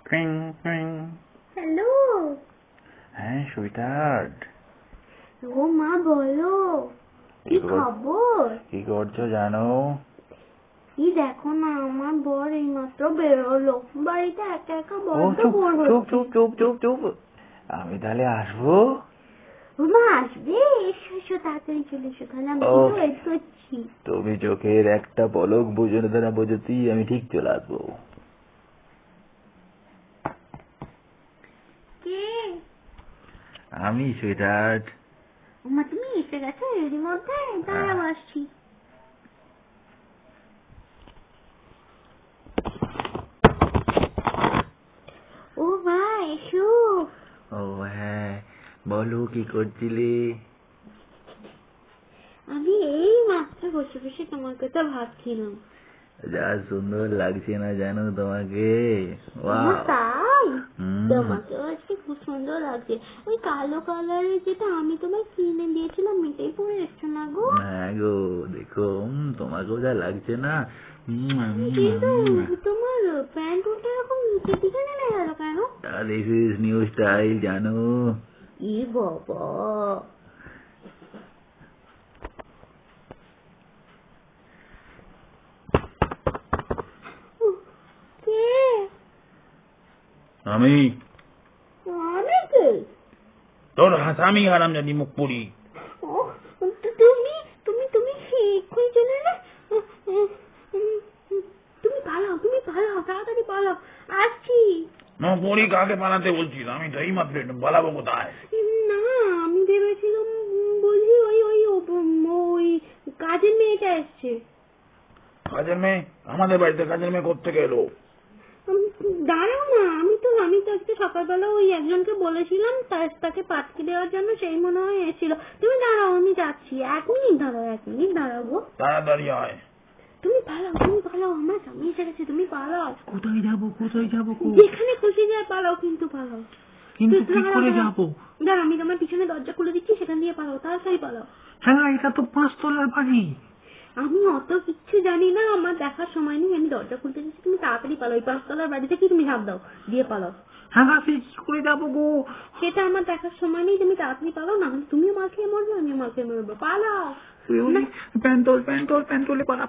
টুইং টুইং। Hello. হ্যাঁ sweetheart, ও মা বলো, কি খবর? কি করছো জানো? কি দেখো না, আমার বর এইমাত্র বেরোলো, বাড়িতে একা একা বড্ড বোর চুপ হচ্ছে। চুপ চুপ চুপ চুপ, আমি তাহলে আসবো? মা আসবে? এসো এসো, তাড়াতাড়ি চলে এসো, তাহলে আমি কিন্তু ওয়েট করছি। তুমি চোখের একটা পলক বুঝে না বুঝতেই আমি ঠিক চলে আসবো। কে? আমি সুইটহার্ট। মা তুমি এসে গেছো এর মধ্যে? দাঁড়াও আসছি। ও মা এসো। ও হ্যাঁ বলো, কি করছিলে? আমি এই মাত্র বসে বসে তোমার কথা ভাবছিলাম। যা সুন্দর লাগছে না জানো তোমাকে? তাই? তোমাকে আজকে খুব সুন্দর লাগছে। ওই কালো কালারের যেটা আমি তোমায় কিনে দিয়েছিলাম এটাই পরে এসছো না গো? হ্যাঁ গো, দেখো তোমাকেও যা লাগছে না। কিন্তু তোমার প্যান্ট ওটা এখন নিচের দিকে নেমে গেল কেন? দিস ইজ নিউ স্টাইল জানো? ই বাবা, কে? আমি আমি কে? তোর হাসামি হারামজাদি মুখ পুরি। তুমি তুমি তুমি এক্ষুনি চলে এলে? তুমি পালাও, তুমি পালাও, তাড়াতাড়ি পালাও, আসছি। মুখ পুরি কাকে পালাতে বলছিস? আমি তো এই মাত্র পালাবো কোথায়? না, আমি ভেবেছিলাম বুঝি ওই ওই ওই কাজের মেয়েটা এসছে। কাজের মেয়ে? আমাদের বাড়িতে কাজের মেয়ে কোত্থেকে এলো? দাঁড়াও না, আমি তো আজকে সকালবেলা ওই একজনকে বলেছিলাম তাকে পাঠিয়ে দেওয়ার জন্য, সেই মনে হয় এসেছিল। তুমি দাঁড়াও, আমি যাচ্ছি, 1 মিনিট দাঁড়াও, 1 মিনিট দাঁড়াও গো। তাড়াতাড়ি হয়। তুমি পালাও, আমার স্বামী এসে গেছে, তুমি পালাও। কোথায় যাবো যেখানে খুশি যায় পালাও, কিন্তু পালাও। কিন্তু কি করে যাবো? দাঁড়াও, আমি তোমার পিছনে দরজা খুলে দিচ্ছি, সেখান দিয়ে পালাও, তাড়াতাড়ি পালাও। হ্যাঁ এটা তো 5 তলার বাড়ি। আমি অত কিচ্ছু জানি না, আমার দেখার সময় নেই, আমি দরজা খুলতে দিচ্ছি, তুমি তাড়াতাড়ি পালাও। ওই 5 তলার বাড়ি থেকে তুমি ঝাঁপ দাও, দিয়ে পালাও। হ্যাঁ কি করে যাবো গো? সেটা আমার দেখার সময় নেই, তুমি তাড়াতাড়ি পালাও, না হলে তুমিও মার খেয়ে মরবে, আমিও মার খেয়ে মরবো। পালাও। প্যান্টল পালা।